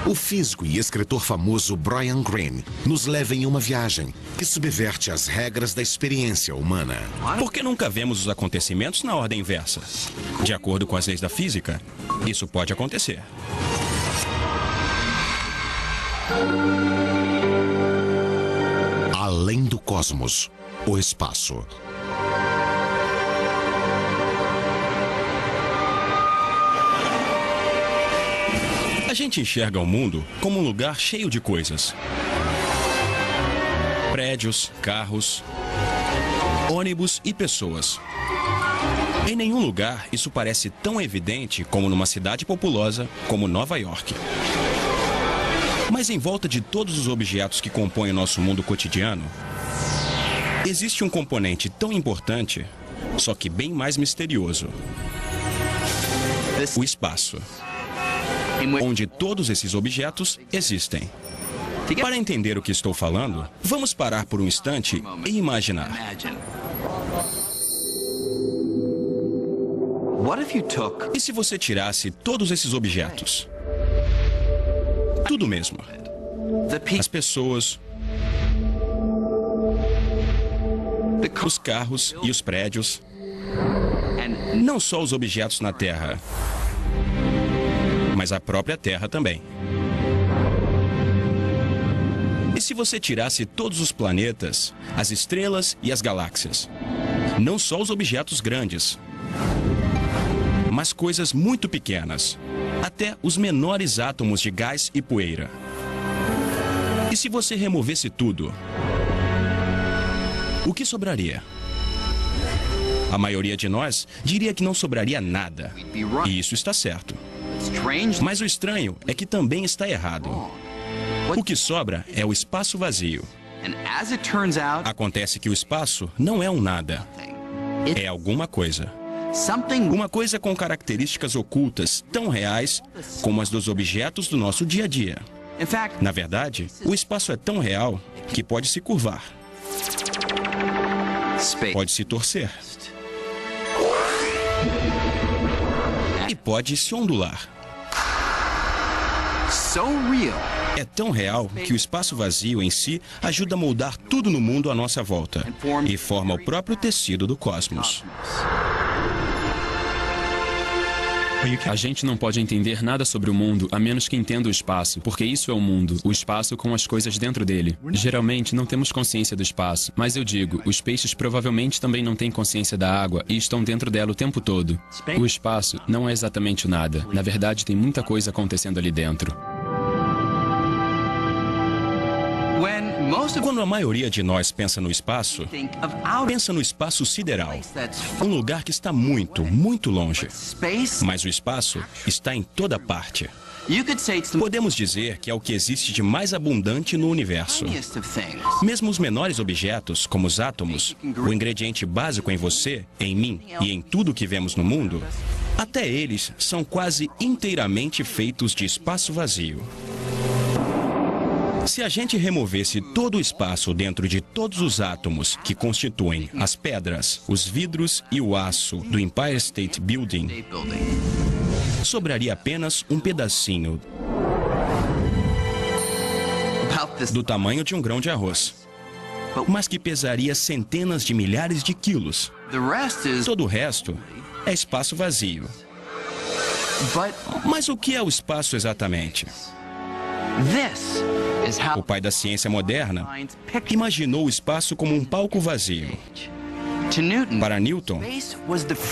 O físico e escritor famoso Brian Greene nos leva em uma viagem que subverte as regras da experiência humana. Por que nunca vemos os acontecimentos na ordem inversa? De acordo com as leis da física, isso pode acontecer. Além do cosmos, o espaço. A gente enxerga o mundo como um lugar cheio de coisas. Prédios, carros, ônibus e pessoas. Em nenhum lugar isso parece tão evidente como numa cidade populosa como Nova York. Mas em volta de todos os objetos que compõem o nosso mundo cotidiano, existe um componente tão importante, só que bem mais misterioso: o espaço, onde todos esses objetos existem. Para entender o que estou falando, vamos parar por um instante e imaginar. E se você tirasse todos esses objetos? Tudo mesmo. As pessoas, os carros e os prédios. Não só os objetos na Terra, mas a própria Terra também. E se você tirasse todos os planetas, as estrelas e as galáxias? Não só os objetos grandes, mas coisas muito pequenas, até os menores átomos de gás e poeira. E se você removesse tudo, o que sobraria? A maioria de nós diria que não sobraria nada, e isso está certo. Mas o estranho é que também está errado. O que sobra é o espaço vazio. Acontece que o espaço não é um nada. É alguma coisa. Uma coisa com características ocultas tão reais como as dos objetos do nosso dia a dia. Na verdade, o espaço é tão real que pode se curvar. Pode se torcer. E pode se ondular. É tão real que o espaço vazio em si ajuda a moldar tudo no mundo à nossa volta e forma o próprio tecido do cosmos. A gente não pode entender nada sobre o mundo a menos que entenda o espaço, porque isso é o mundo, o espaço com as coisas dentro dele. Geralmente não temos consciência do espaço, mas eu digo, os peixes provavelmente também não têm consciência da água e estão dentro dela o tempo todo. O espaço não é exatamente o nada. Na verdade, tem muita coisa acontecendo ali dentro. Quando a maioria de nós pensa no espaço sideral, um lugar que está muito, muito longe. Mas o espaço está em toda parte. Podemos dizer que é o que existe de mais abundante no universo. Mesmo os menores objetos, como os átomos, o ingrediente básico em você, em mim e em tudo que vemos no mundo, até eles são quase inteiramente feitos de espaço vazio. Se a gente removesse todo o espaço dentro de todos os átomos que constituem as pedras, os vidros e o aço do Empire State Building, sobraria apenas um pedacinho do tamanho de um grão de arroz, mas que pesaria centenas de milhares de quilos. Todo o resto é espaço vazio. Mas o que é o espaço exatamente? O pai da ciência moderna imaginou o espaço como um palco vazio. Para Newton,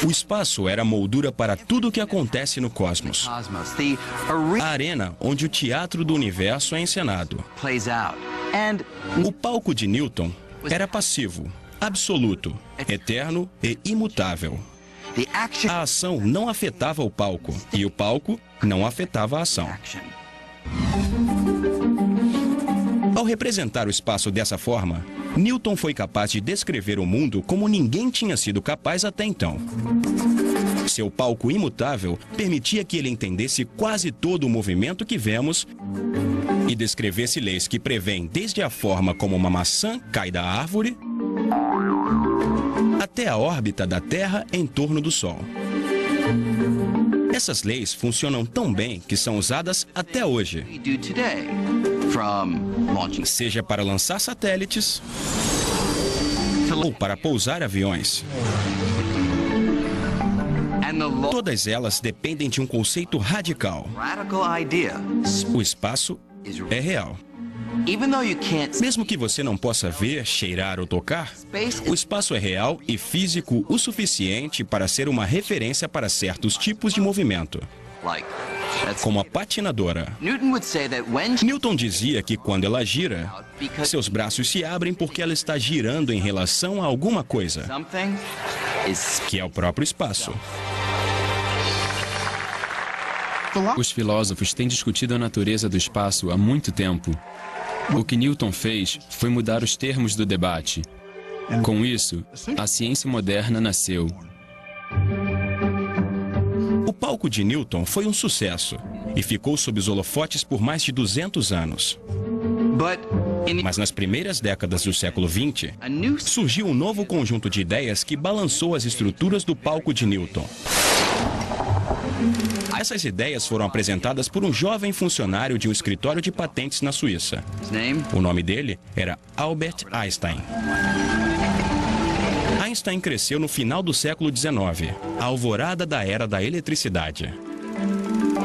o espaço era a moldura para tudo o que acontece no cosmos. A arena onde o teatro do universo é encenado. O palco de Newton era passivo, absoluto, eterno e imutável. A ação não afetava o palco e o palco não afetava a ação. Ao representar o espaço dessa forma, Newton foi capaz de descrever o mundo como ninguém tinha sido capaz até então. Seu palco imutável permitia que ele entendesse quase todo o movimento que vemos e descrevesse leis que prevêem desde a forma como uma maçã cai da árvore até a órbita da Terra em torno do Sol. Essas leis funcionam tão bem que são usadas até hoje, seja para lançar satélites ou para pousar aviões. Todas elas dependem de um conceito radical. O espaço é real. Mesmo que você não possa ver, cheirar ou tocar, o espaço é real e físico o suficiente para ser uma referência para certos tipos de movimento, como a patinadora. Newton dizia que quando ela gira, seus braços se abrem porque ela está girando em relação a alguma coisa, que é o próprio espaço. Os filósofos têm discutido a natureza do espaço há muito tempo. O que Newton fez foi mudar os termos do debate. Com isso, a ciência moderna nasceu. O palco de Newton foi um sucesso e ficou sob os holofotes por mais de 200 anos. Mas nas primeiras décadas do século XX, surgiu um novo conjunto de ideias que balançou as estruturas do palco de Newton. Essas ideias foram apresentadas por um jovem funcionário de um escritório de patentes na Suíça. O nome dele era Albert Einstein. Einstein cresceu no final do século XIX, a alvorada da era da eletricidade.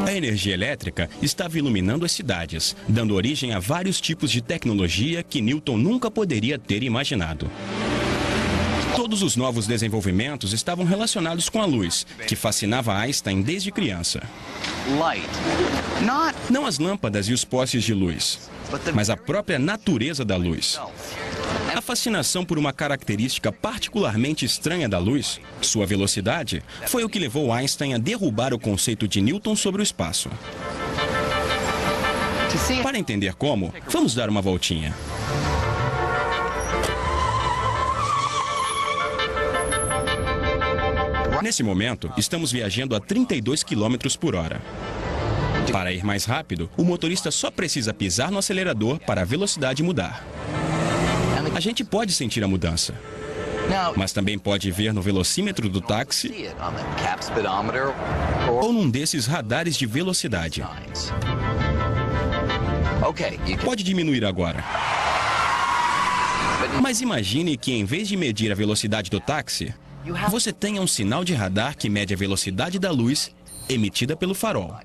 A energia elétrica estava iluminando as cidades, dando origem a vários tipos de tecnologia que Newton nunca poderia ter imaginado. Todos os novos desenvolvimentos estavam relacionados com a luz, que fascinava Einstein desde criança. Não as lâmpadas e os postes de luz, mas a própria natureza da luz. A fascinação por uma característica particularmente estranha da luz, sua velocidade, foi o que levou Einstein a derrubar o conceito de Newton sobre o espaço. Para entender como, vamos dar uma voltinha. Nesse momento, estamos viajando a 32 km por hora. Para ir mais rápido, o motorista só precisa pisar no acelerador para a velocidade mudar. A gente pode sentir a mudança, mas também pode ver no velocímetro do táxi ou num desses radares de velocidade. Pode diminuir agora. Mas imagine que em vez de medir a velocidade do táxi, você tenha um sinal de radar que mede a velocidade da luz emitida pelo farol.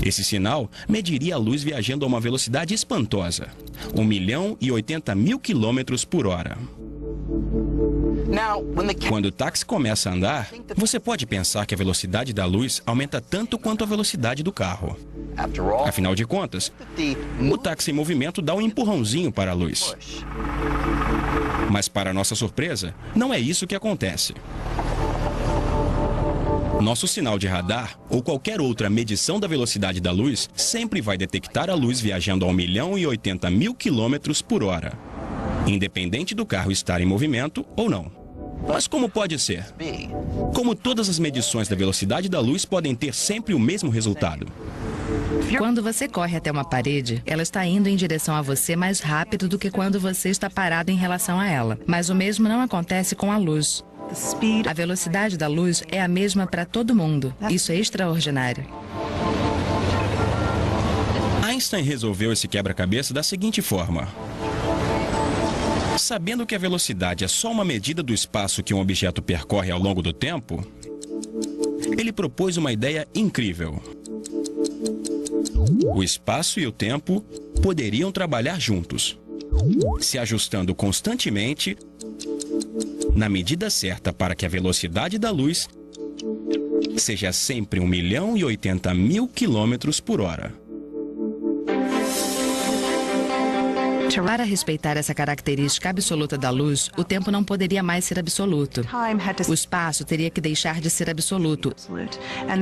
Esse sinal mediria a luz viajando a uma velocidade espantosa, 1.080.000 km por hora. Quando o táxi começa a andar, você pode pensar que a velocidade da luz aumenta tanto quanto a velocidade do carro. Afinal de contas, o táxi em movimento dá um empurrãozinho para a luz. Mas, para nossa surpresa, não é isso que acontece. Nosso sinal de radar, ou qualquer outra medição da velocidade da luz, sempre vai detectar a luz viajando a 1.080.000 km por hora, independente do carro estar em movimento ou não. Mas como pode ser? Como todas as medições da velocidade da luz podem ter sempre o mesmo resultado? Quando você corre até uma parede, ela está indo em direção a você mais rápido do que quando você está parado em relação a ela. Mas o mesmo não acontece com a luz. A velocidade da luz é a mesma para todo mundo. Isso é extraordinário. Einstein resolveu esse quebra-cabeça da seguinte forma. Sabendo que a velocidade é só uma medida do espaço que um objeto percorre ao longo do tempo, ele propôs uma ideia incrível. O espaço e o tempo poderiam trabalhar juntos, se ajustando constantemente na medida certa para que a velocidade da luz seja sempre 1.080.000 km por hora. Para respeitar essa característica absoluta da luz, o tempo não poderia mais ser absoluto. O espaço teria que deixar de ser absoluto.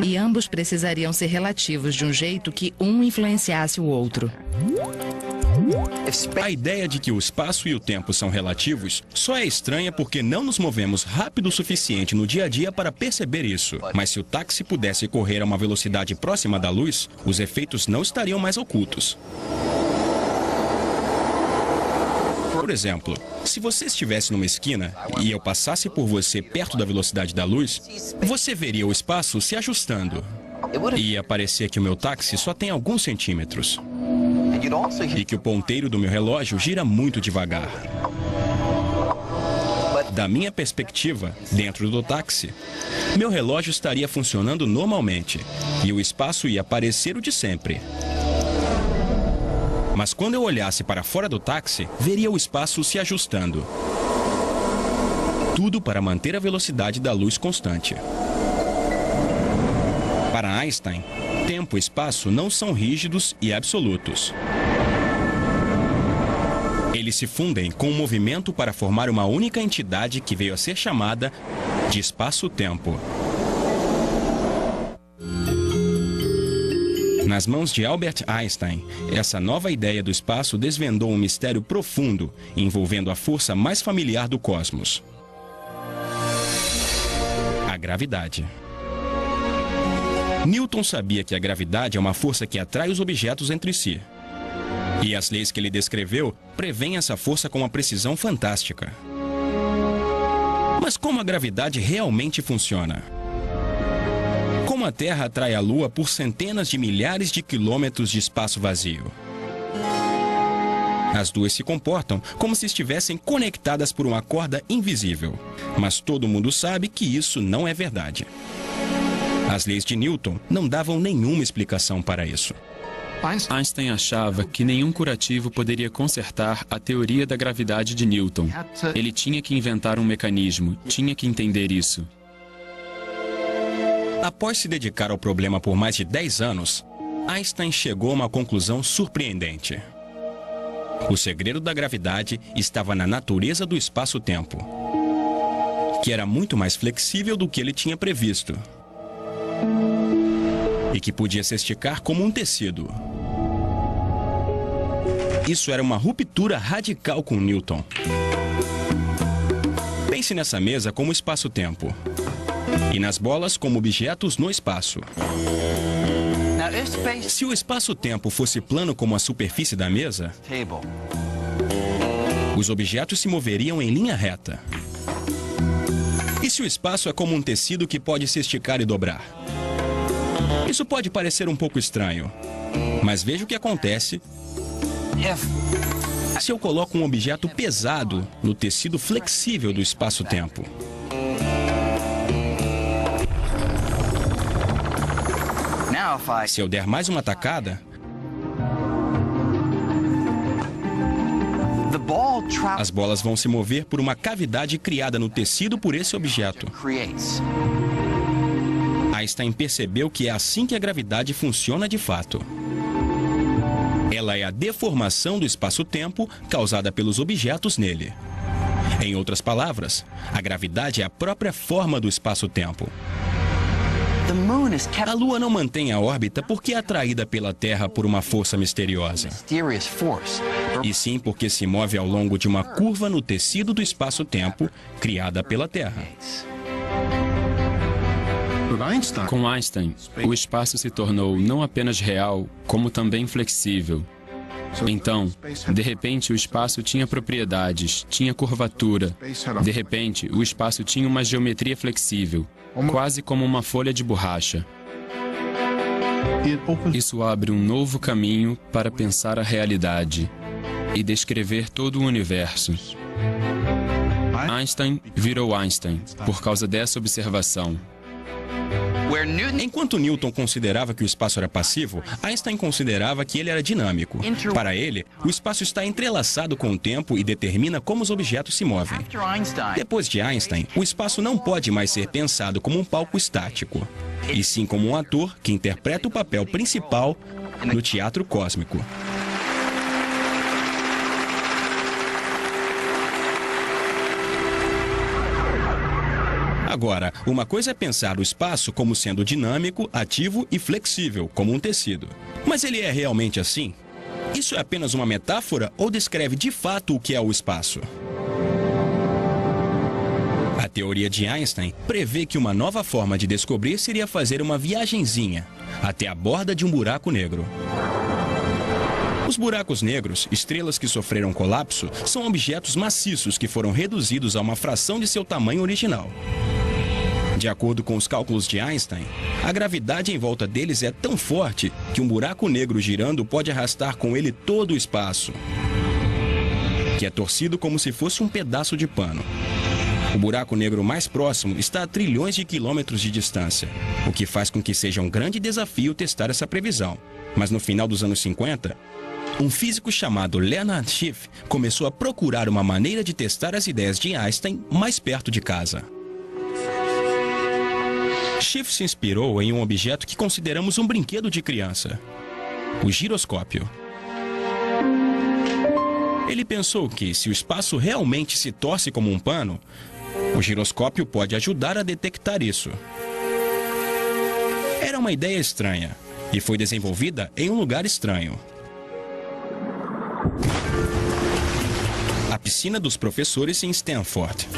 E ambos precisariam ser relativos de um jeito que um influenciasse o outro. A ideia de que o espaço e o tempo são relativos só é estranha porque não nos movemos rápido o suficiente no dia a dia para perceber isso. Mas se o táxi pudesse correr a uma velocidade próxima da luz, os efeitos não estariam mais ocultos. Por exemplo, se você estivesse numa esquina e eu passasse por você perto da velocidade da luz, você veria o espaço se ajustando. E ia parecer que o meu táxi só tem alguns centímetros. E que o ponteiro do meu relógio gira muito devagar. Da minha perspectiva, dentro do táxi, meu relógio estaria funcionando normalmente e o espaço ia parecer o de sempre. Mas quando eu olhasse para fora do táxi, veria o espaço se ajustando. Tudo para manter a velocidade da luz constante. Para Einstein, tempo e espaço não são rígidos e absolutos. Eles se fundem com o movimento para formar uma única entidade que veio a ser chamada de espaço-tempo. Nas mãos de Albert Einstein, essa nova ideia do espaço desvendou um mistério profundo envolvendo a força mais familiar do cosmos: a gravidade. Newton sabia que a gravidade é uma força que atrai os objetos entre si. E as leis que ele descreveu prevêem essa força com uma precisão fantástica. Mas como a gravidade realmente funciona? Como a Terra atrai a Lua por centenas de milhares de quilômetros de espaço vazio? As duas se comportam como se estivessem conectadas por uma corda invisível. Mas todo mundo sabe que isso não é verdade. As leis de Newton não davam nenhuma explicação para isso. Einstein achava que nenhum curativo poderia consertar a teoria da gravidade de Newton. Ele tinha que inventar um mecanismo, tinha que entender isso. Após se dedicar ao problema por mais de 10 anos, Einstein chegou a uma conclusão surpreendente. O segredo da gravidade estava na natureza do espaço-tempo, que era muito mais flexível do que ele tinha previsto e que podia se esticar como um tecido. Isso era uma ruptura radical com Newton. Pense nessa mesa como espaço-tempo e nas bolas como objetos no espaço. Se o espaço-tempo fosse plano como a superfície da mesa, os objetos se moveriam em linha reta. E se o espaço é como um tecido que pode se esticar e dobrar? Isso pode parecer um pouco estranho, mas veja o que acontece se eu coloco um objeto pesado no tecido flexível do espaço-tempo. Se eu der mais uma tacada, as bolas vão se mover por uma cavidade criada no tecido por esse objeto. Einstein percebeu que é assim que a gravidade funciona de fato. Ela é a deformação do espaço-tempo causada pelos objetos nele. Em outras palavras, a gravidade é a própria forma do espaço-tempo. A Lua não mantém a órbita porque é atraída pela Terra por uma força misteriosa, e sim porque se move ao longo de uma curva no tecido do espaço-tempo criada pela Terra. Com Einstein, o espaço se tornou não apenas real, como também flexível. Então, de repente, o espaço tinha propriedades, tinha curvatura. De repente, o espaço tinha uma geometria flexível, quase como uma folha de borracha. Isso abre um novo caminho para pensar a realidade e descrever todo o universo. Einstein virou Einstein por causa dessa observação. Enquanto Newton considerava que o espaço era passivo, Einstein considerava que ele era dinâmico. Para ele, o espaço está entrelaçado com o tempo e determina como os objetos se movem. Depois de Einstein, o espaço não pode mais ser pensado como um palco estático, e sim como um ator que interpreta o papel principal no teatro cósmico. Agora, uma coisa é pensar o espaço como sendo dinâmico, ativo e flexível, como um tecido. Mas ele é realmente assim? Isso é apenas uma metáfora ou descreve de fato o que é o espaço? A teoria de Einstein prevê que uma nova forma de descobrir seria fazer uma viagenzinha até a borda de um buraco negro. Os buracos negros, estrelas que sofreram colapso, são objetos maciços que foram reduzidos a uma fração de seu tamanho original. De acordo com os cálculos de Einstein, a gravidade em volta deles é tão forte que um buraco negro girando pode arrastar com ele todo o espaço, que é torcido como se fosse um pedaço de pano. O buraco negro mais próximo está a trilhões de quilômetros de distância, o que faz com que seja um grande desafio testar essa previsão. Mas no final dos anos 50, um físico chamado Leonard Schiff começou a procurar uma maneira de testar as ideias de Einstein mais perto de casa. Schiff se inspirou em um objeto que consideramos um brinquedo de criança: o giroscópio. Ele pensou que, se o espaço realmente se torce como um pano, o giroscópio pode ajudar a detectar isso. Era uma ideia estranha e foi desenvolvida em um lugar estranho: a piscina dos professores em Stanford.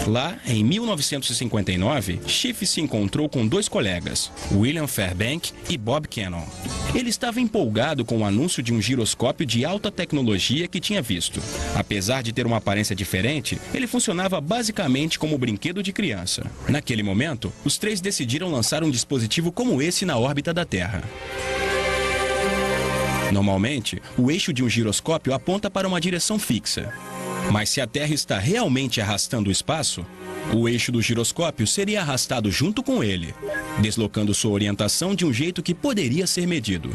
Lá, em 1959, Schiff se encontrou com dois colegas, William Fairbank e Bob Cannon. Ele estava empolgado com o anúncio de um giroscópio de alta tecnologia que tinha visto. Apesar de ter uma aparência diferente, ele funcionava basicamente como um brinquedo de criança. Naquele momento, os três decidiram lançar um dispositivo como esse na órbita da Terra. Normalmente, o eixo de um giroscópio aponta para uma direção fixa. Mas se a Terra está realmente arrastando o espaço, o eixo do giroscópio seria arrastado junto com ele, deslocando sua orientação de um jeito que poderia ser medido.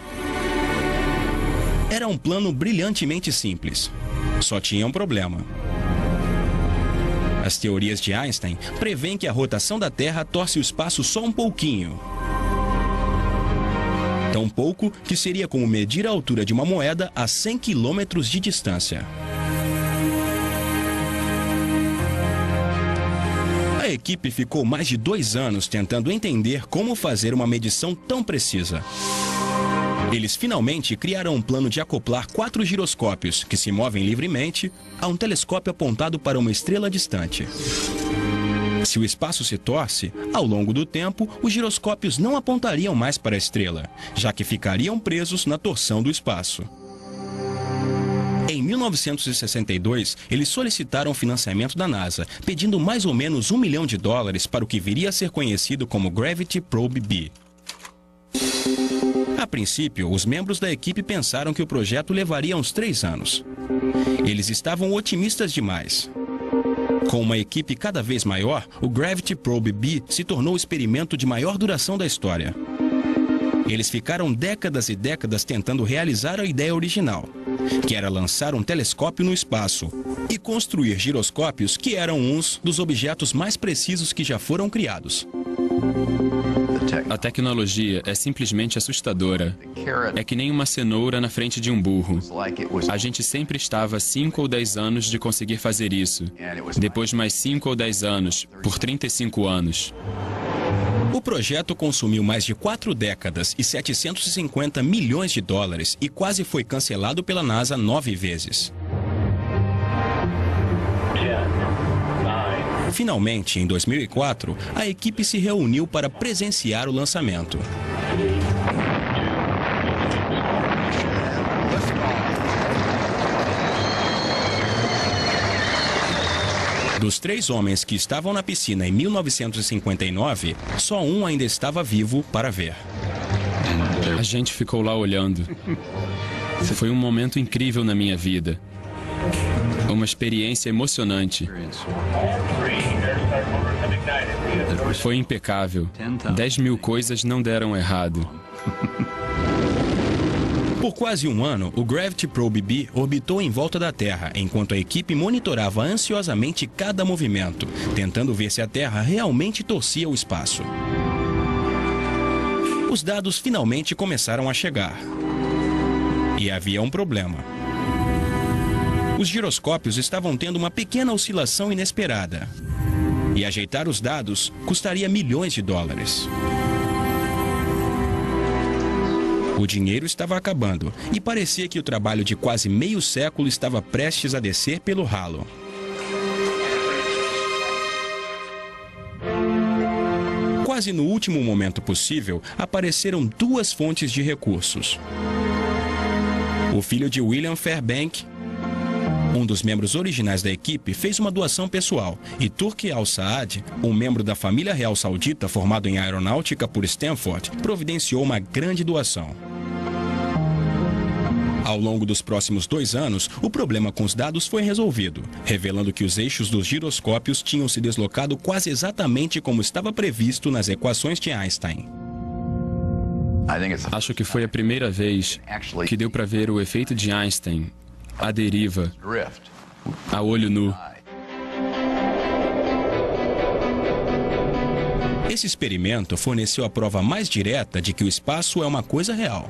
Era um plano brilhantemente simples. Só tinha um problema. As teorias de Einstein prevêem que a rotação da Terra torce o espaço só um pouquinho. Tão pouco que seria como medir a altura de uma moeda a 100 quilômetros de distância. A equipe ficou mais de 2 anos tentando entender como fazer uma medição tão precisa. Eles finalmente criaram um plano de acoplar 4 giroscópios que se movem livremente a um telescópio apontado para uma estrela distante. Se o espaço se torce, ao longo do tempo, os giroscópios não apontariam mais para a estrela, já que ficariam presos na torção do espaço. Em 1962, eles solicitaram financiamento da NASA, pedindo mais ou menos $1 milhão para o que viria a ser conhecido como Gravity Probe B. A princípio, os membros da equipe pensaram que o projeto levaria uns 3 anos. Eles estavam otimistas demais. Com uma equipe cada vez maior, o Gravity Probe B se tornou o experimento de maior duração da história. Eles ficaram décadas e décadas tentando realizar a ideia original, que era lançar um telescópio no espaço e construir giroscópios que eram uns dos objetos mais precisos que já foram criados. A tecnologia é simplesmente assustadora. É que nem uma cenoura na frente de um burro. A gente sempre estava a 5 ou 10 anos de conseguir fazer isso. Depois mais 5 ou 10 anos, por 35 anos. O projeto consumiu mais de 4 décadas e $750 milhões e quase foi cancelado pela NASA 9 vezes. Finalmente, em 2004, a equipe se reuniu para presenciar o lançamento. Dos 3 homens que estavam na piscina em 1959, só um ainda estava vivo para ver. A gente ficou lá olhando. Foi um momento incrível na minha vida. Uma experiência emocionante. Foi impecável. 10 mil coisas não deram errado. Por quase um ano, o Gravity Probe B orbitou em volta da Terra, enquanto a equipe monitorava ansiosamente cada movimento, tentando ver se a Terra realmente torcia o espaço. Os dados finalmente começaram a chegar. E havia um problema. Os giroscópios estavam tendo uma pequena oscilação inesperada. E ajeitar os dados custaria milhões de dólares. O dinheiro estava acabando e parecia que o trabalho de quase meio século estava prestes a descer pelo ralo. Quase no último momento possível, apareceram 2 fontes de recursos. O filho de William Fairbank, um dos membros originais da equipe, fez uma doação pessoal, e Turki Al-Saad, um membro da família real saudita formado em aeronáutica por Stanford, providenciou uma grande doação. Ao longo dos próximos 2 anos, o problema com os dados foi resolvido, revelando que os eixos dos giroscópios tinham se deslocado quase exatamente como estava previsto nas equações de Einstein. Acho que foi a primeira vez que deu para ver o efeito de Einstein, a deriva, a olho nu. Esse experimento forneceu a prova mais direta de que o espaço é uma coisa real.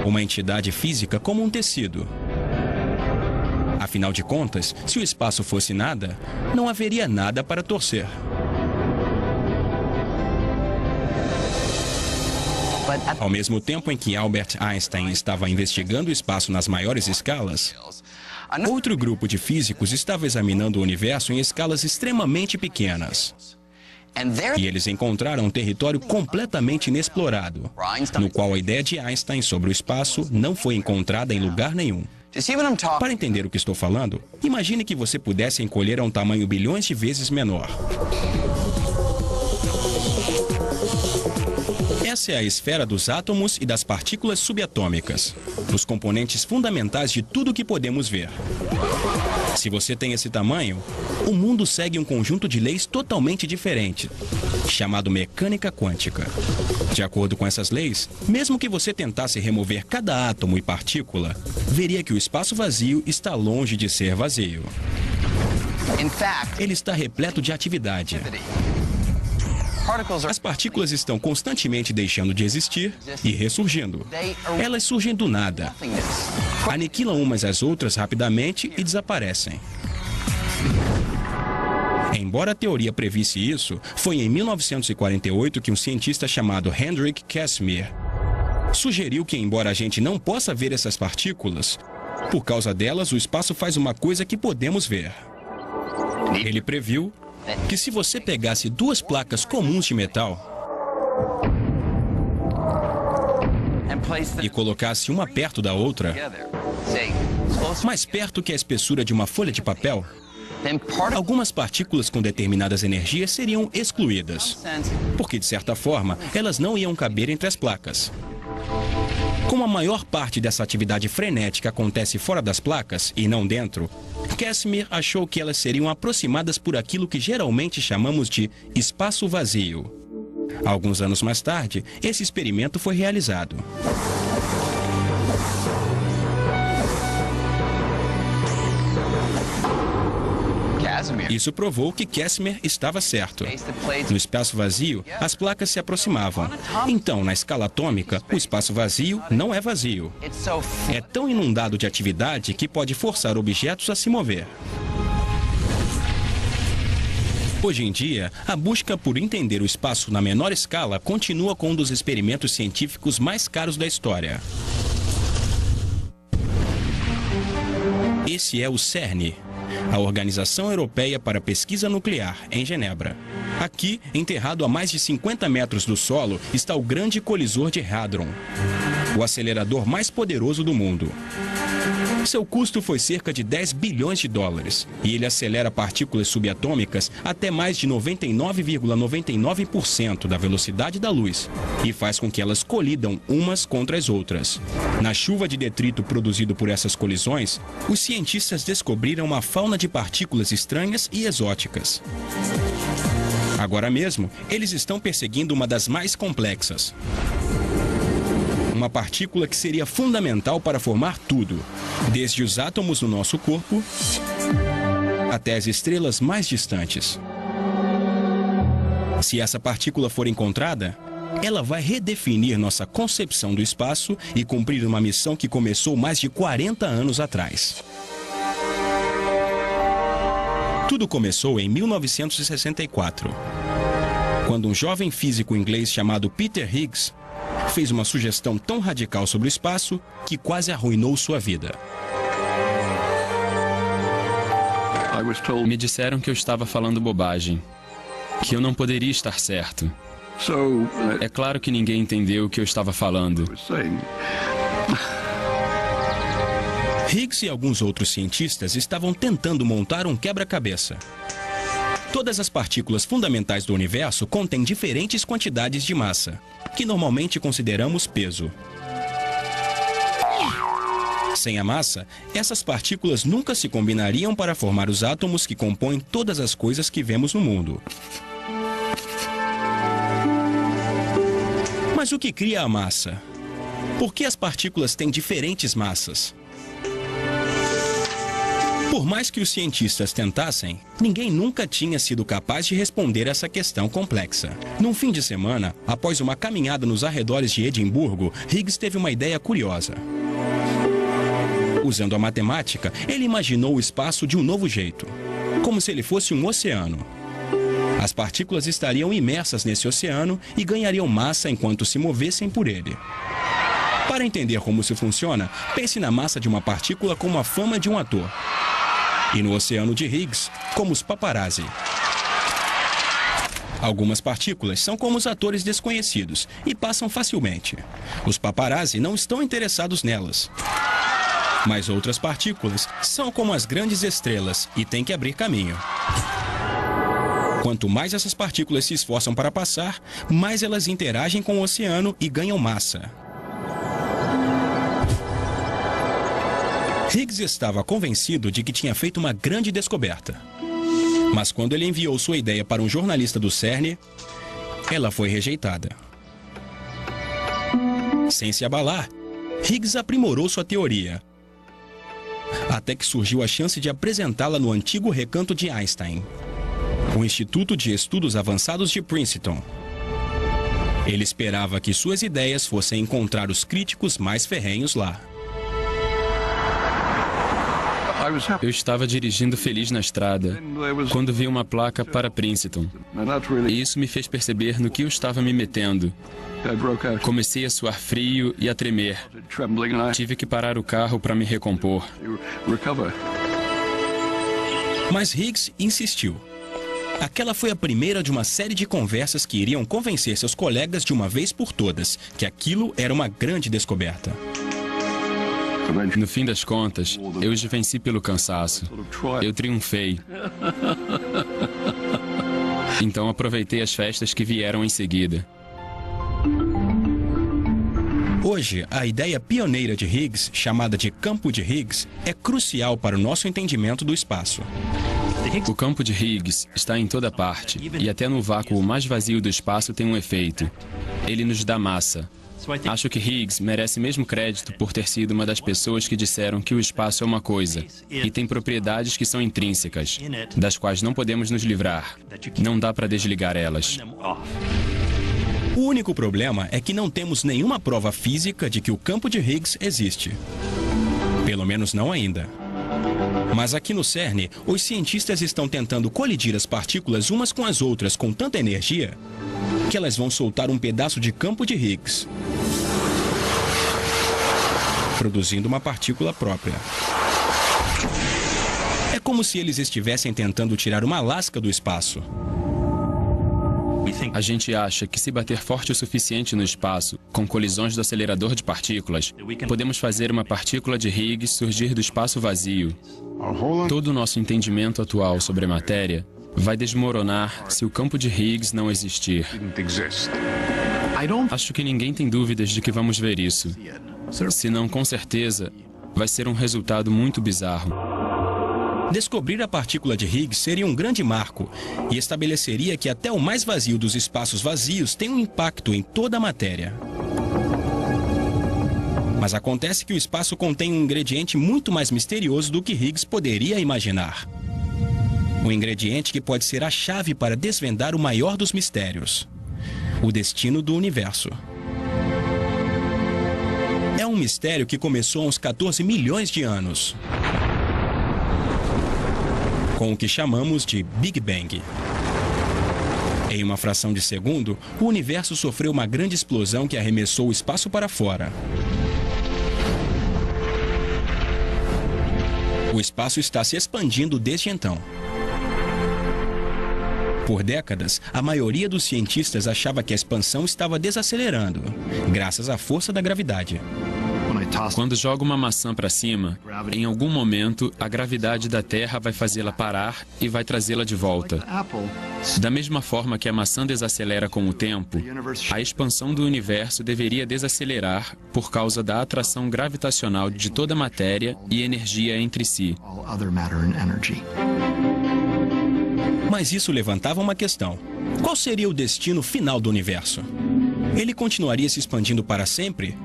Uma entidade física como um tecido. Afinal de contas, se o espaço fosse nada, não haveria nada para torcer. Ao mesmo tempo em que Albert Einstein estava investigando o espaço nas maiores escalas, outro grupo de físicos estava examinando o universo em escalas extremamente pequenas. E eles encontraram um território completamente inexplorado, no qual a ideia de Einstein sobre o espaço não foi encontrada em lugar nenhum. Para entender o que estou falando, imagine que você pudesse encolher a um tamanho bilhões de vezes menor. Essa é a esfera dos átomos e das partículas subatômicas, os componentes fundamentais de tudo que podemos ver. Se você tem esse tamanho, o mundo segue um conjunto de leis totalmente diferente, chamado mecânica quântica. De acordo com essas leis, mesmo que você tentasse remover cada átomo e partícula, veria que o espaço vazio está longe de ser vazio. Ele está repleto de atividade. As partículas estão constantemente deixando de existir e ressurgindo. Elas surgem do nada, aniquilam umas às outras rapidamente e desaparecem. Embora a teoria previsse isso, foi em 1948 que um cientista chamado Hendrik Casimir sugeriu que, embora a gente não possa ver essas partículas, por causa delas o espaço faz uma coisa que podemos ver. Ele previu que se você pegasse 2 placas comuns de metal e colocasse uma perto da outra, mais perto que a espessura de uma folha de papel, algumas partículas com determinadas energias seriam excluídas, porque, de certa forma, elas não iam caber entre as placas. Como a maior parte dessa atividade frenética acontece fora das placas e não dentro, Casimir achou que elas seriam aproximadas por aquilo que geralmente chamamos de espaço vazio. Alguns anos mais tarde, esse experimento foi realizado. Isso provou que Casimir estava certo. No espaço vazio, as placas se aproximavam. Então, na escala atômica, o espaço vazio não é vazio. É tão inundado de atividade que pode forçar objetos a se mover. Hoje em dia, a busca por entender o espaço na menor escala continua com um dos experimentos científicos mais caros da história. Esse é o CERN, a Organização Europeia para a Pesquisa Nuclear, em Genebra. Aqui, enterrado a mais de 50 metros do solo, está o Grande Colisor de Hadron, o acelerador mais poderoso do mundo. Seu custo foi cerca de 10 bilhões de dólares, e ele acelera partículas subatômicas até mais de 99,99% da velocidade da luz, e faz com que elas colidam umas contra as outras. Na chuva de detrito produzido por essas colisões, os cientistas descobriram uma fauna de partículas estranhas e exóticas. Agora mesmo, eles estão perseguindo uma das mais complexas. Uma partícula que seria fundamental para formar tudo, desde os átomos no nosso corpo até as estrelas mais distantes. Se essa partícula for encontrada, ela vai redefinir nossa concepção do espaço e cumprir uma missão que começou mais de 40 anos atrás. Tudo começou em 1964, quando um jovem físico inglês chamado Peter Higgs fez uma sugestão tão radical sobre o espaço que quase arruinou sua vida. Me disseram que eu estava falando bobagem, que eu não poderia estar certo. É claro que ninguém entendeu o que eu estava falando. Higgs e alguns outros cientistas estavam tentando montar um quebra-cabeça. Todas as partículas fundamentais do universo contêm diferentes quantidades de massa, que normalmente consideramos peso. Sem a massa, essas partículas nunca se combinariam para formar os átomos que compõem todas as coisas que vemos no mundo. Mas o que cria a massa? Por que as partículas têm diferentes massas? Por mais que os cientistas tentassem, ninguém nunca tinha sido capaz de responder essa questão complexa. Num fim de semana, após uma caminhada nos arredores de Edimburgo, Higgs teve uma ideia curiosa. Usando a matemática, ele imaginou o espaço de um novo jeito, como se ele fosse um oceano. As partículas estariam imersas nesse oceano e ganhariam massa enquanto se movessem por ele. Para entender como isso funciona, pense na massa de uma partícula como a fama de um ator. E no oceano de Higgs, como os paparazzi. Algumas partículas são como os atores desconhecidos e passam facilmente. Os paparazzi não estão interessados nelas. Mas outras partículas são como as grandes estrelas e têm que abrir caminho. Quanto mais essas partículas se esforçam para passar, mais elas interagem com o oceano e ganham massa. Higgs estava convencido de que tinha feito uma grande descoberta. Mas quando ele enviou sua ideia para um jornalista do CERN, ela foi rejeitada. Sem se abalar, Higgs aprimorou sua teoria, até que surgiu a chance de apresentá-la no antigo recanto de Einstein, o Instituto de Estudos Avançados de Princeton. Ele esperava que suas ideias fossem encontrar os críticos mais ferrenhos lá. Eu estava dirigindo feliz na estrada, quando vi uma placa para Princeton. E isso me fez perceber no que eu estava me metendo. Comecei a suar frio e a tremer. Tive que parar o carro para me recompor. Mas Higgs insistiu. Aquela foi a primeira de uma série de conversas que iriam convencer seus colegas de uma vez por todas que aquilo era uma grande descoberta. No fim das contas, eu os venci pelo cansaço. Eu triunfei. Então aproveitei as festas que vieram em seguida. Hoje, a ideia pioneira de Higgs, chamada de campo de Higgs, é crucial para o nosso entendimento do espaço. O campo de Higgs está em toda parte, e até no vácuo mais vazio do espaço tem um efeito. Ele nos dá massa. Acho que Higgs merece mesmo crédito por ter sido uma das pessoas que disseram que o espaço é uma coisa e tem propriedades que são intrínsecas, das quais não podemos nos livrar. Não dá para desligar elas. O único problema é que não temos nenhuma prova física de que o campo de Higgs existe. Pelo menos não ainda. Mas aqui no CERN, os cientistas estão tentando colidir as partículas umas com as outras com tanta energia que elas vão soltar um pedaço de campo de Higgs, produzindo uma partícula própria. É como se eles estivessem tentando tirar uma lasca do espaço. A gente acha que se bater forte o suficiente no espaço, com colisões do acelerador de partículas, podemos fazer uma partícula de Higgs surgir do espaço vazio. Todo o nosso entendimento atual sobre a matéria vai desmoronar se o campo de Higgs não existir. Acho que ninguém tem dúvidas de que vamos ver isso. Se não, com certeza, vai ser um resultado muito bizarro. Descobrir a partícula de Higgs seria um grande marco e estabeleceria que até o mais vazio dos espaços vazios tem um impacto em toda a matéria. Mas acontece que o espaço contém um ingrediente muito mais misterioso do que Higgs poderia imaginar. Um ingrediente que pode ser a chave para desvendar o maior dos mistérios: o destino do universo. É um mistério que começou há uns 14 milhões de anos, com o que chamamos de Big Bang. Em uma fração de segundo, o universo sofreu uma grande explosão que arremessou o espaço para fora. O espaço está se expandindo desde então. Por décadas, a maioria dos cientistas achava que a expansão estava desacelerando, graças à força da gravidade. Quando joga uma maçã para cima, em algum momento a gravidade da Terra vai fazê-la parar e vai trazê-la de volta. Da mesma forma que a maçã desacelera com o tempo, a expansão do universo deveria desacelerar por causa da atração gravitacional de toda a matéria e energia entre si. Mas isso levantava uma questão. Qual seria o destino final do universo? Ele continuaria se expandindo para sempre?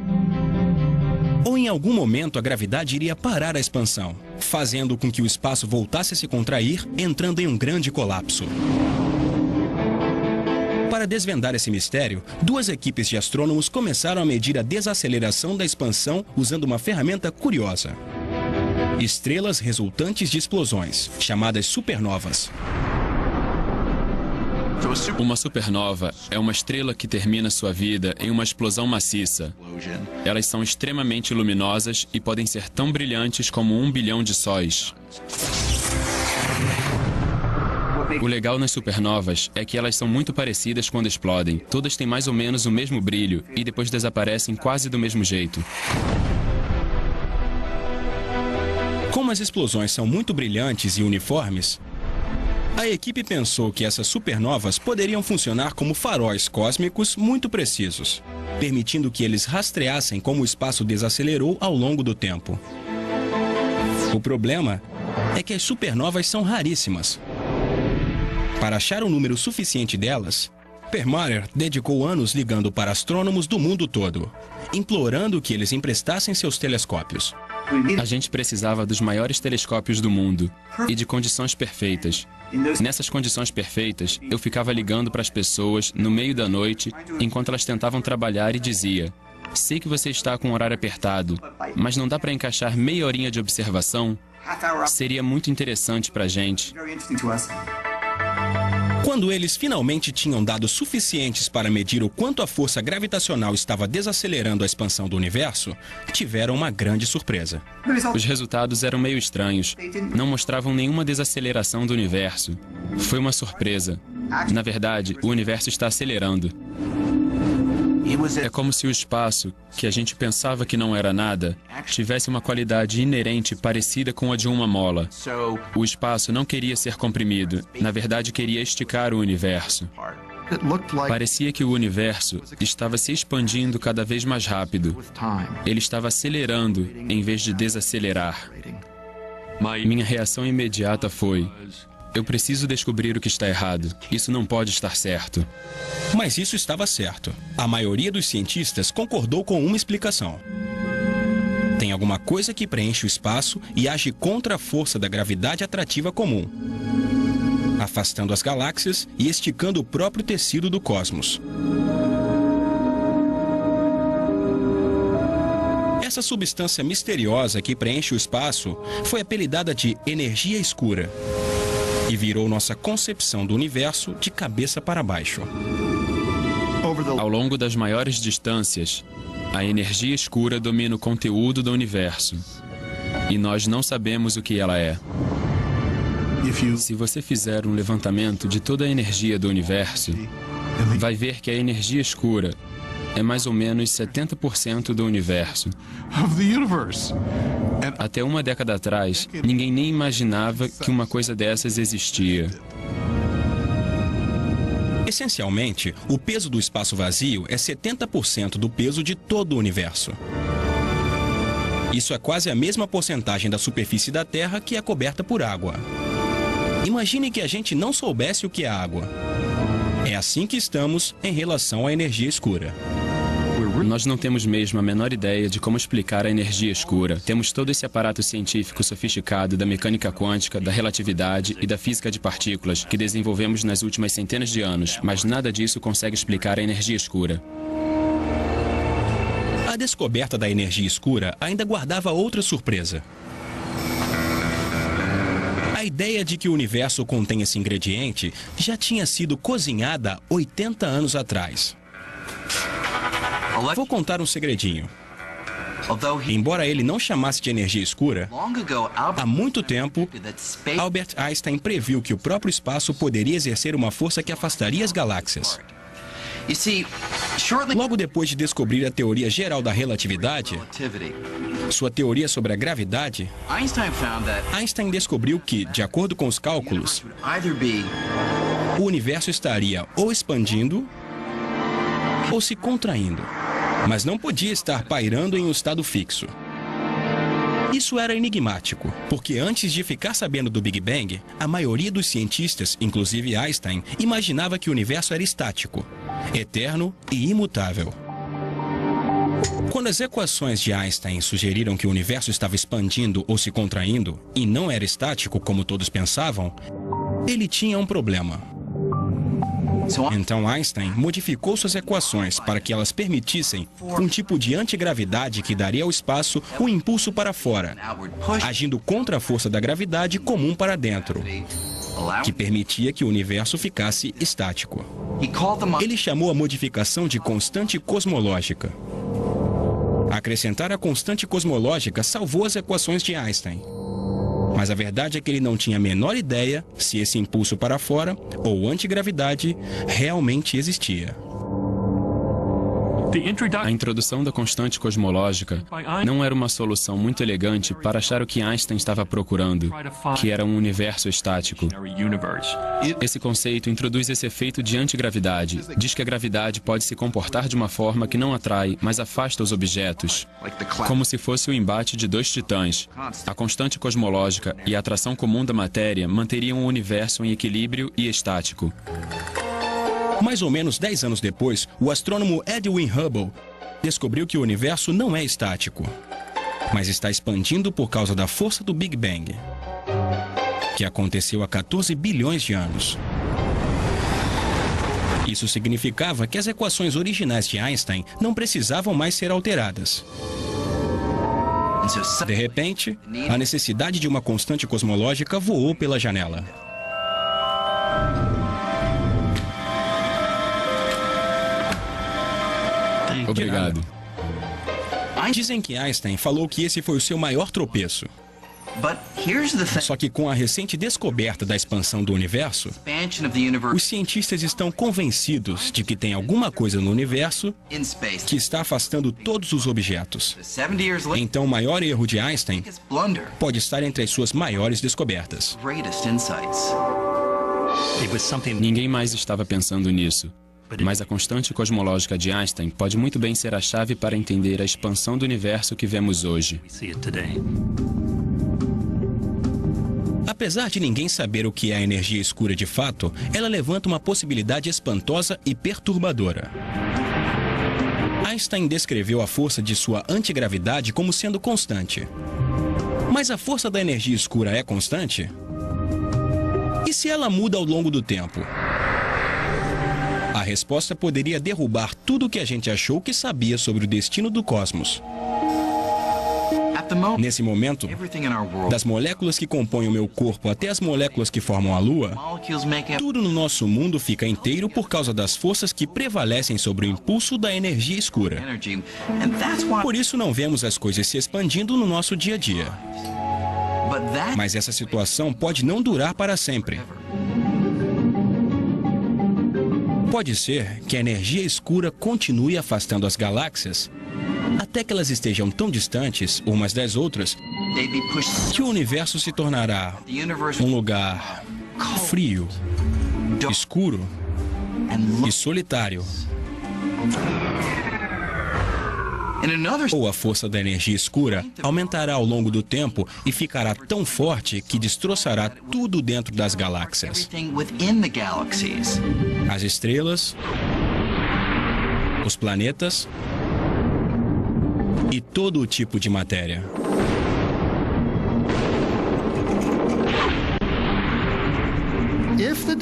Ou em algum momento a gravidade iria parar a expansão, fazendo com que o espaço voltasse a se contrair, entrando em um grande colapso? Para desvendar esse mistério, duas equipes de astrônomos começaram a medir a desaceleração da expansão usando uma ferramenta curiosa: estrelas resultantes de explosões, chamadas supernovas. Uma supernova é uma estrela que termina sua vida em uma explosão maciça. Elas são extremamente luminosas e podem ser tão brilhantes como 1 bilhão de sóis. O legal nas supernovas é que elas são muito parecidas quando explodem. Todas têm mais ou menos o mesmo brilho e depois desaparecem quase do mesmo jeito. Como as explosões são muito brilhantes e uniformes, a equipe pensou que essas supernovas poderiam funcionar como faróis cósmicos muito precisos, permitindo que eles rastreassem como o espaço desacelerou ao longo do tempo. O problema é que as supernovas são raríssimas. Para achar um número suficiente delas, Perlmutter dedicou anos ligando para astrônomos do mundo todo, implorando que eles emprestassem seus telescópios. A gente precisava dos maiores telescópios do mundo e de condições perfeitas. Nessas condições perfeitas, eu ficava ligando para as pessoas no meio da noite, enquanto elas tentavam trabalhar, e dizia: sei que você está com um horário apertado, mas não dá para encaixar meia horinha de observação? Seria muito interessante para a gente. Quando eles finalmente tinham dados suficientes para medir o quanto a força gravitacional estava desacelerando a expansão do universo, tiveram uma grande surpresa. Os resultados eram meio estranhos. Não mostravam nenhuma desaceleração do universo. Foi uma surpresa. Na verdade, o universo está acelerando. É como se o espaço, que a gente pensava que não era nada, tivesse uma qualidade inerente parecida com a de uma mola. O espaço não queria ser comprimido, na verdade queria esticar o universo. Parecia que o universo estava se expandindo cada vez mais rápido. Ele estava acelerando em vez de desacelerar. Minha reação imediata foi: eu preciso descobrir o que está errado. Isso não pode estar certo. Mas isso estava certo. A maioria dos cientistas concordou com uma explicação. Tem alguma coisa que preenche o espaço e age contra a força da gravidade atrativa comum, afastando as galáxias e esticando o próprio tecido do cosmos. Essa substância misteriosa que preenche o espaço foi apelidada de energia escura e virou nossa concepção do universo de cabeça para baixo. Ao longo das maiores distâncias, a energia escura domina o conteúdo do universo, e nós não sabemos o que ela é. Se você fizer um levantamento de toda a energia do universo, vai ver que a energia escura é mais ou menos 70% do universo. Até uma década atrás, ninguém nem imaginava que uma coisa dessas existia. Essencialmente, o peso do espaço vazio é 70% do peso de todo o universo. Isso é quase a mesma porcentagem da superfície da Terra que é coberta por água. Imagine que a gente não soubesse o que é água. É assim que estamos em relação à energia escura. Nós não temos mesmo a menor ideia de como explicar a energia escura. Temos todo esse aparato científico sofisticado da mecânica quântica, da relatividade e da física de partículas que desenvolvemos nas últimas centenas de anos, mas nada disso consegue explicar a energia escura. A descoberta da energia escura ainda guardava outra surpresa. A ideia de que o universo contém esse ingrediente já tinha sido cozinhada 80 anos atrás. Vou contar um segredinho. Embora ele não chamasse de energia escura, há muito tempo, Albert Einstein previu que o próprio espaço poderia exercer uma força que afastaria as galáxias. Logo depois de descobrir a teoria geral da relatividade, sua teoria sobre a gravidade, Einstein descobriu que, de acordo com os cálculos, o universo estaria ou expandindo ou se contraindo, mas não podia estar pairando em um estado fixo. Isso era enigmático, porque antes de ficar sabendo do Big Bang, a maioria dos cientistas, inclusive Einstein, imaginava que o universo era estático, eterno e imutável. Quando as equações de Einstein sugeriram que o universo estava expandindo ou se contraindo, e não era estático como todos pensavam, ele tinha um problema. Então Einstein modificou suas equações para que elas permitissem um tipo de antigravidade que daria ao espaço um impulso para fora, agindo contra a força da gravidade comum para dentro, que permitia que o universo ficasse estático. Ele chamou a modificação de constante cosmológica. Acrescentar a constante cosmológica salvou as equações de Einstein. Mas a verdade é que ele não tinha a menor ideia se esse impulso para fora, ou antigravidade, realmente existia. A introdução da constante cosmológica não era uma solução muito elegante para achar o que Einstein estava procurando, que era um universo estático. Esse conceito introduz esse efeito de antigravidade. Diz que a gravidade pode se comportar de uma forma que não atrai, mas afasta os objetos, como se fosse o embate de dois titãs. A constante cosmológica e a atração comum da matéria manteriam o universo em equilíbrio e estático. Mais ou menos 10 anos depois, o astrônomo Edwin Hubble descobriu que o universo não é estático, mas está expandindo por causa da força do Big Bang, que aconteceu há 14 bilhões de anos. Isso significava que as equações originais de Einstein não precisavam mais ser alteradas. De repente, a necessidade de uma constante cosmológica voou pela janela. Obrigado. Dizem que Einstein falou que esse foi o seu maior tropeço. Só que com a recente descoberta da expansão do universo, os cientistas estão convencidos de que tem alguma coisa no universo que está afastando todos os objetos. Então o maior erro de Einstein pode estar entre as suas maiores descobertas. Ninguém mais estava pensando nisso. Mas a constante cosmológica de Einstein pode muito bem ser a chave para entender a expansão do universo que vemos hoje. Apesar de ninguém saber o que é a energia escura de fato, ela levanta uma possibilidade espantosa e perturbadora. Einstein descreveu a força de sua antigravidade como sendo constante. Mas a força da energia escura é constante? E se ela muda ao longo do tempo? A resposta poderia derrubar tudo o que a gente achou que sabia sobre o destino do cosmos. Nesse momento, das moléculas que compõem o meu corpo até as moléculas que formam a Lua, tudo no nosso mundo fica inteiro por causa das forças que prevalecem sobre o impulso da energia escura. Por isso não vemos as coisas se expandindo no nosso dia a dia. Mas essa situação pode não durar para sempre. Pode ser que a energia escura continue afastando as galáxias até que elas estejam tão distantes umas das outras que o universo se tornará um lugar frio, escuro e solitário. Ou a força da energia escura aumentará ao longo do tempo e ficará tão forte que destroçará tudo dentro das galáxias. As estrelas, os planetas e todo o tipo de matéria.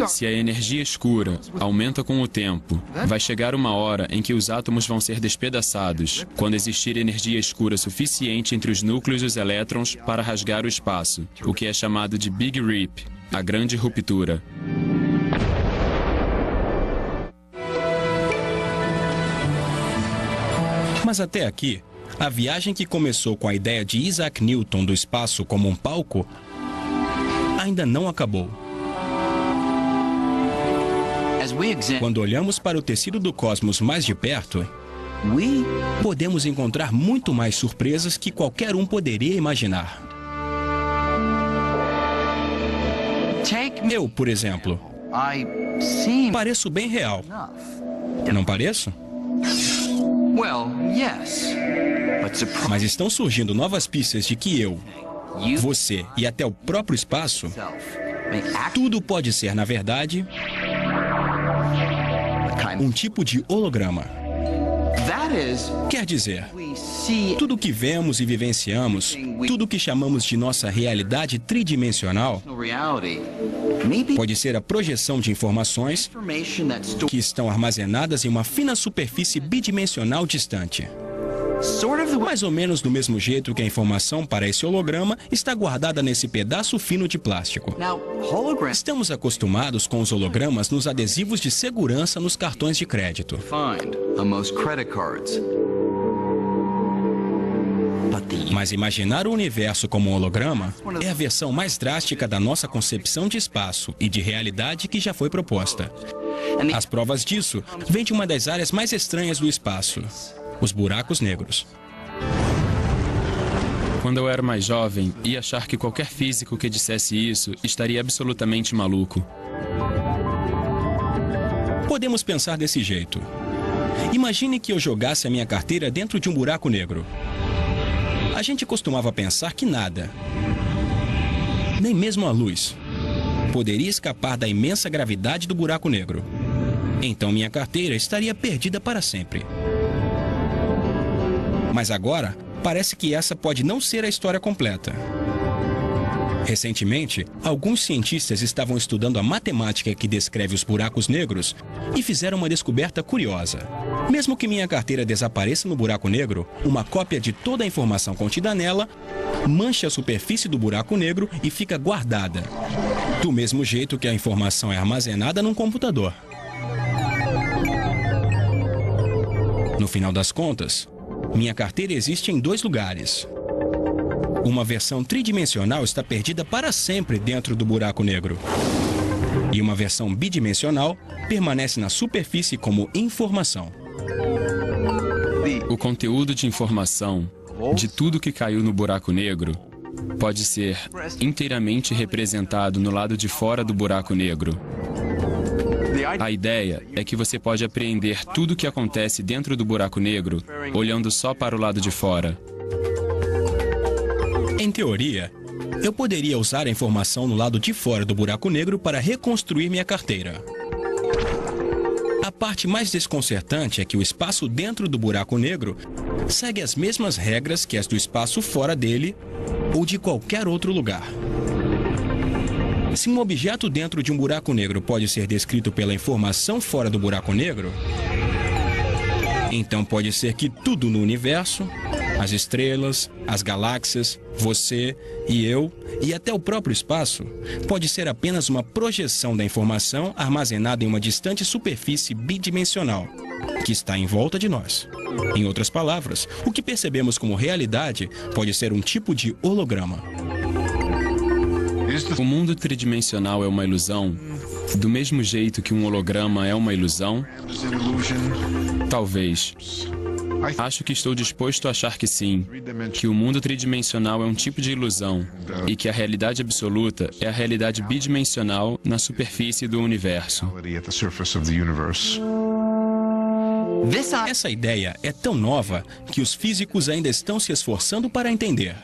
Se a energia escura aumenta com o tempo, vai chegar uma hora em que os átomos vão ser despedaçados, quando existir energia escura suficiente entre os núcleos e os elétrons para rasgar o espaço, o que é chamado de Big Rip, a grande ruptura. Mas até aqui, a viagem que começou com a ideia de Isaac Newton do espaço como um palco ainda não acabou. Quando olhamos para o tecido do cosmos mais de perto, podemos encontrar muito mais surpresas que qualquer um poderia imaginar. Eu, por exemplo, pareço bem real. Não pareço? Mas estão surgindo novas pistas de que eu, você e até o próprio espaço, tudo pode ser, na verdade, um tipo de holograma. Quer dizer, tudo que vemos e vivenciamos, tudo que chamamos de nossa realidade tridimensional, pode ser a projeção de informações que estão armazenadas em uma fina superfície bidimensional distante. Mais ou menos do mesmo jeito que a informação para esse holograma está guardada nesse pedaço fino de plástico. Estamos acostumados com os hologramas nos adesivos de segurança nos cartões de crédito. Mas imaginar o universo como um holograma é a versão mais drástica da nossa concepção de espaço e de realidade que já foi proposta. As provas disso vêm de uma das áreas mais estranhas do espaço: os buracos negros. Quando eu era mais jovem, ia achar que qualquer físico que dissesse isso estaria absolutamente maluco. Podemos pensar desse jeito. Imagine que eu jogasse a minha carteira dentro de um buraco negro. A gente costumava pensar que nada, nem mesmo a luz, poderia escapar da imensa gravidade do buraco negro. Então minha carteira estaria perdida para sempre. Mas agora, parece que essa pode não ser a história completa. Recentemente, alguns cientistas estavam estudando a matemática que descreve os buracos negros e fizeram uma descoberta curiosa. Mesmo que minha carteira desapareça no buraco negro, uma cópia de toda a informação contida nela mancha a superfície do buraco negro e fica guardada, do mesmo jeito que a informação é armazenada num computador. No final das contas, minha carteira existe em dois lugares. Uma versão tridimensional está perdida para sempre dentro do buraco negro. E uma versão bidimensional permanece na superfície como informação. O conteúdo de informação de tudo que caiu no buraco negro pode ser inteiramente representado no lado de fora do buraco negro. A ideia é que você pode apreender tudo o que acontece dentro do buraco negro olhando só para o lado de fora. Em teoria, eu poderia usar a informação no lado de fora do buraco negro para reconstruir minha carteira. A parte mais desconcertante é que o espaço dentro do buraco negro segue as mesmas regras que as do espaço fora dele ou de qualquer outro lugar. Se um objeto dentro de um buraco negro pode ser descrito pela informação fora do buraco negro, então pode ser que tudo no universo, as estrelas, as galáxias, você e eu, e até o próprio espaço, pode ser apenas uma projeção da informação armazenada em uma distante superfície bidimensional, que está em volta de nós. Em outras palavras, o que percebemos como realidade pode ser um tipo de holograma. O mundo tridimensional é uma ilusão, do mesmo jeito que um holograma é uma ilusão? Talvez. Acho que estou disposto a achar que sim, que o mundo tridimensional é um tipo de ilusão e que a realidade absoluta é a realidade bidimensional na superfície do universo. Essa ideia é tão nova que os físicos ainda estão se esforçando para entender.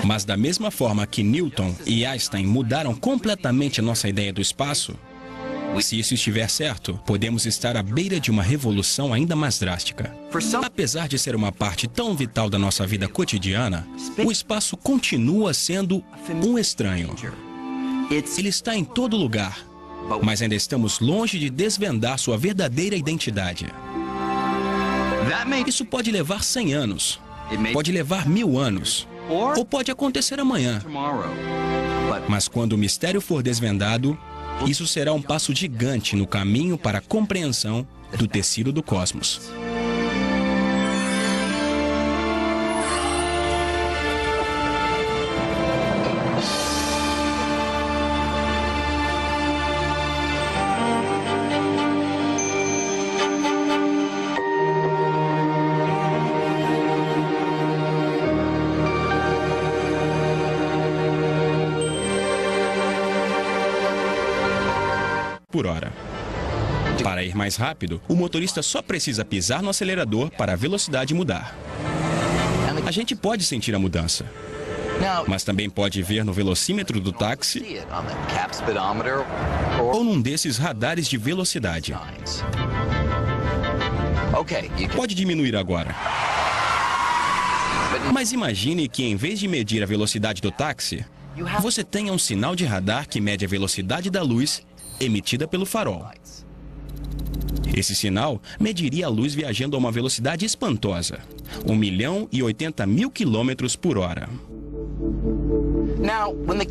Mas da mesma forma que Newton e Einstein mudaram completamente a nossa ideia do espaço, se isso estiver certo, podemos estar à beira de uma revolução ainda mais drástica. Apesar de ser uma parte tão vital da nossa vida cotidiana, o espaço continua sendo um estranho. Ele está em todo lugar, mas ainda estamos longe de desvendar sua verdadeira identidade. Isso pode levar 100 anos, pode levar 1000 anos, ou pode acontecer amanhã. Mas quando o mistério for desvendado, isso será um passo gigante no caminho para a compreensão do tecido do cosmos. por hora. Para ir mais rápido, o motorista só precisa pisar no acelerador para a velocidade mudar. A gente pode sentir a mudança, mas também pode ver no velocímetro do táxi ou num desses radares de velocidade. Pode diminuir agora. Mas imagine que, em vez de medir a velocidade do táxi, você tenha um sinal de radar que mede a velocidade da luz emitida pelo farol. Esse sinal mediria a luz viajando a uma velocidade espantosa, 1.080.000 quilômetros por hora.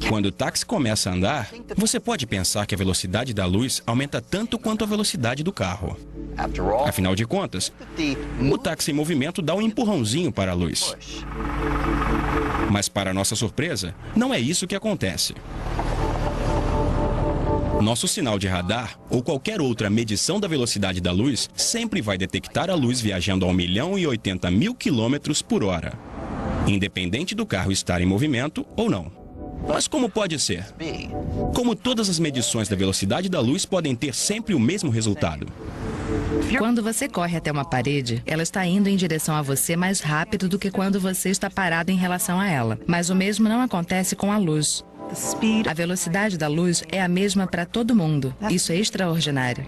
Quando o táxi começa a andar, você pode pensar que a velocidade da luz aumenta tanto quanto a velocidade do carro. Afinal de contas, o táxi em movimento dá um empurrãozinho para a luz. Mas, para nossa surpresa, não é isso que acontece. Nosso sinal de radar ou qualquer outra medição da velocidade da luz sempre vai detectar a luz viajando a 1.080.000 quilômetros por hora, independente do carro estar em movimento ou não. Mas como pode ser? Como todas as medições da velocidade da luz podem ter sempre o mesmo resultado? Quando você corre até uma parede, ela está indo em direção a você mais rápido do que quando você está parado em relação a ela. Mas o mesmo não acontece com a luz. A velocidade da luz é a mesma para todo mundo. Isso é extraordinário.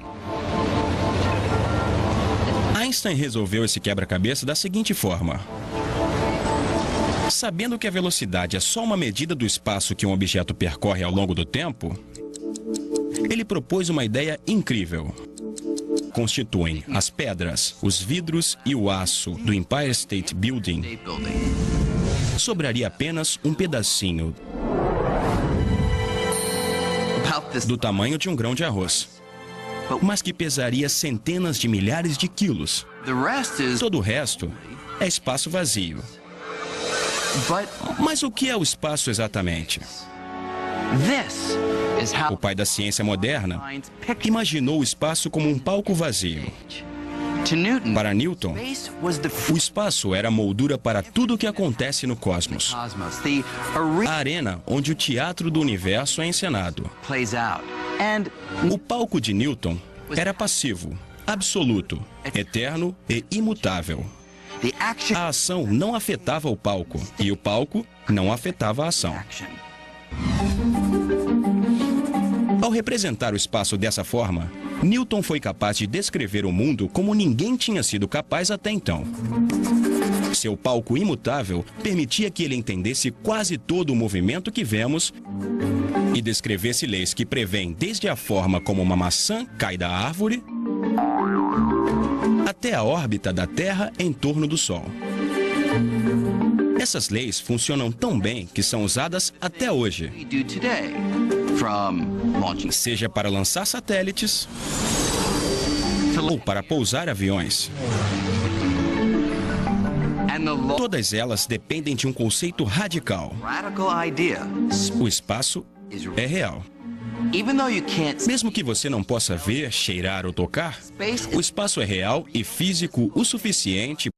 Einstein resolveu esse quebra-cabeça da seguinte forma. Sabendo que a velocidade é só uma medida do espaço que um objeto percorre ao longo do tempo, ele propôs uma ideia incrível. Constituem as pedras, os vidros e o aço do Empire State Building. Sobraria apenas um pedacinho do tamanho de um grão de arroz, mas que pesaria centenas de milhares de quilos. Todo o resto é espaço vazio. Mas o que é o espaço exatamente? O pai da ciência moderna imaginou o espaço como um palco vazio. Para Newton, o espaço era a moldura para tudo o que acontece no cosmos. A arena onde o teatro do universo é encenado. O palco de Newton era passivo, absoluto, eterno e imutável. A ação não afetava o palco e o palco não afetava a ação. Ao representar o espaço dessa forma, Newton foi capaz de descrever o mundo como ninguém tinha sido capaz até então. Seu palco imutável permitia que ele entendesse quase todo o movimento que vemos e descrevesse leis que prevêem desde a forma como uma maçã cai da árvore até a órbita da Terra em torno do Sol. Essas leis funcionam tão bem que são usadas até hoje, seja para lançar satélites ou para pousar aviões. Todas elas dependem de um conceito radical. O espaço é real. Mesmo que você não possa ver, cheirar ou tocar, o espaço é real e físico o suficiente.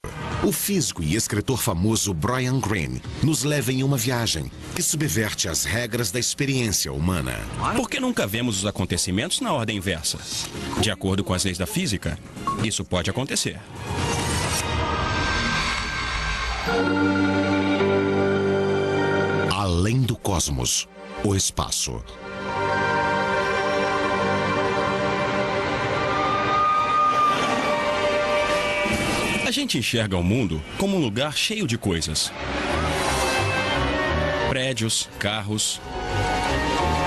O físico e escritor famoso Brian Greene nos leva em uma viagem que subverte as regras da experiência humana. Por que nunca vemos os acontecimentos na ordem inversa? De acordo com as leis da física, isso pode acontecer. Além do cosmos, o espaço. A gente enxerga o mundo como um lugar cheio de coisas. Prédios, carros,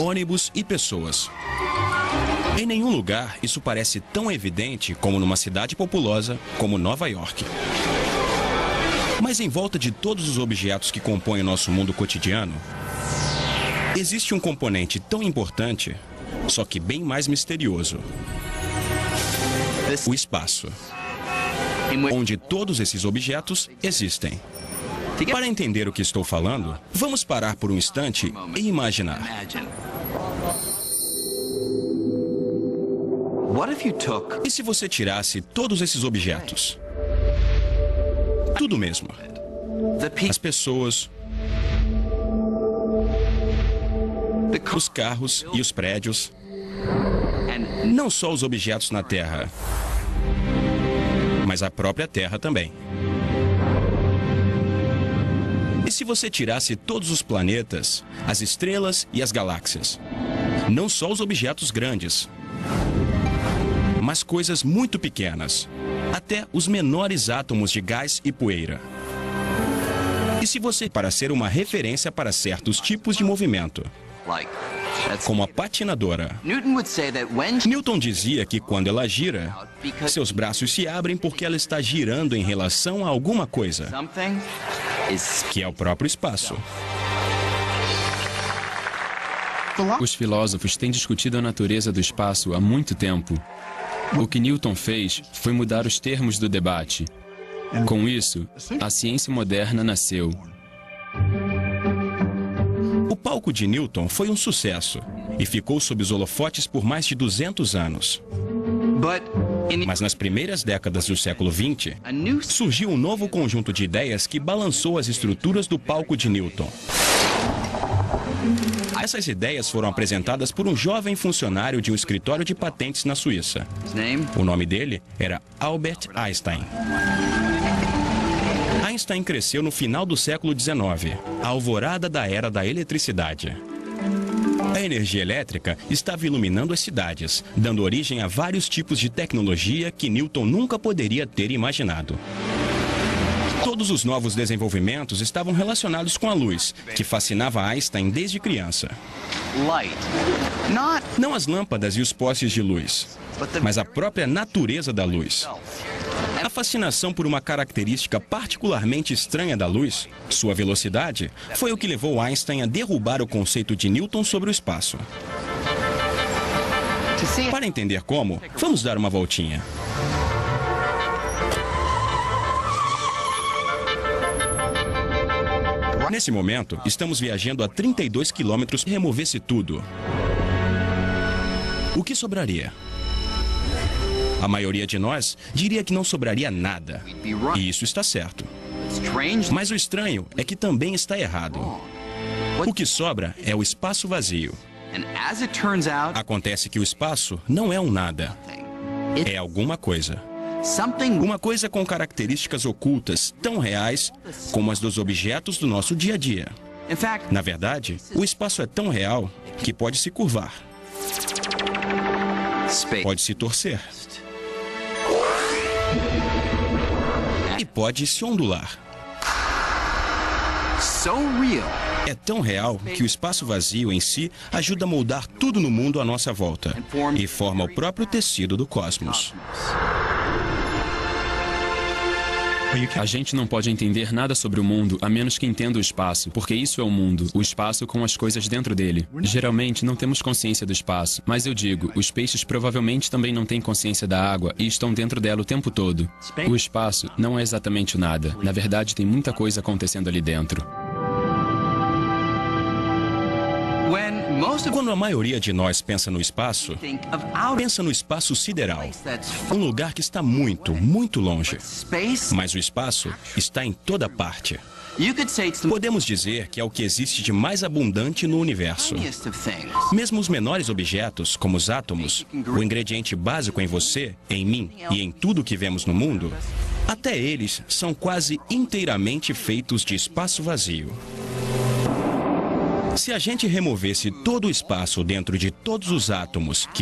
ônibus e pessoas. Em nenhum lugar isso parece tão evidente como numa cidade populosa como Nova York. Mas em volta de todos os objetos que compõem o nosso mundo cotidiano, existe um componente tão importante, só que bem mais misterioso. O espaço, onde todos esses objetos existem. Para entender o que estou falando, vamos parar por um instante e imaginar. E se você tirasse todos esses objetos? Tudo mesmo. As pessoas, os carros e os prédios, Não só os objetos na Terra, mas a própria Terra também. E se você tirasse todos os planetas, as estrelas e as galáxias? Não só os objetos grandes, mas coisas muito pequenas, até os menores átomos de gás e poeira. E se você para ser uma referência para certos tipos de movimento, como a patinadora. Newton dizia que quando ela gira, seus braços se abrem porque ela está girando em relação a alguma coisa, que é o próprio espaço. Os filósofos têm discutido a natureza do espaço há muito tempo. O que Newton fez foi mudar os termos do debate. Com isso, a ciência moderna nasceu. O palco de Newton foi um sucesso e ficou sob os holofotes por mais de 200 anos. Mas nas primeiras décadas do século XX, surgiu um novo conjunto de ideias que balançou as estruturas do palco de Newton. Essas ideias foram apresentadas por um jovem funcionário de um escritório de patentes na Suíça. O nome dele era Albert Einstein. Einstein cresceu no final do século XIX, a alvorada da era da eletricidade. A energia elétrica estava iluminando as cidades, dando origem a vários tipos de tecnologia que Newton nunca poderia ter imaginado. Todos os novos desenvolvimentos estavam relacionados com a luz, que fascinava Einstein desde criança. Não as lâmpadas e os postes de luz, mas a própria natureza da luz. A fascinação por uma característica particularmente estranha da luz, sua velocidade, foi o que levou Einstein a derrubar o conceito de Newton sobre o espaço. Para entender como, vamos dar uma voltinha. Nesse momento, estamos viajando a 32 quilômetros e removesse tudo. O que sobraria? A maioria de nós diria que não sobraria nada. E isso está certo. Mas o estranho é que também está errado. O que sobra é o espaço vazio. Acontece que o espaço não é um nada. É alguma coisa. Uma coisa com características ocultas tão reais como as dos objetos do nosso dia a dia. Na verdade, o espaço é tão real que pode se curvar. Pode se torcer. E pode se ondular. É tão real que o espaço vazio em si ajuda a moldar tudo no mundo à nossa volta e forma o próprio tecido do cosmos. A gente não pode entender nada sobre o mundo a menos que entenda o espaço, porque isso é o mundo, o espaço com as coisas dentro dele. Geralmente não temos consciência do espaço, mas eu digo, os peixes provavelmente também não têm consciência da água e estão dentro dela o tempo todo. O espaço não é exatamente o nada. Na verdade, tem muita coisa acontecendo ali dentro. Quando a maioria de nós pensa no espaço sideral. Um lugar que está muito, muito longe. Mas o espaço está em toda parte. Podemos dizer que é o que existe de mais abundante no universo. Mesmo os menores objetos, como os átomos, o ingrediente básico em você, em mim e em tudo que vemos no mundo, até eles são quase inteiramente feitos de espaço vazio. Se a gente removesse todo o espaço dentro de todos os átomos que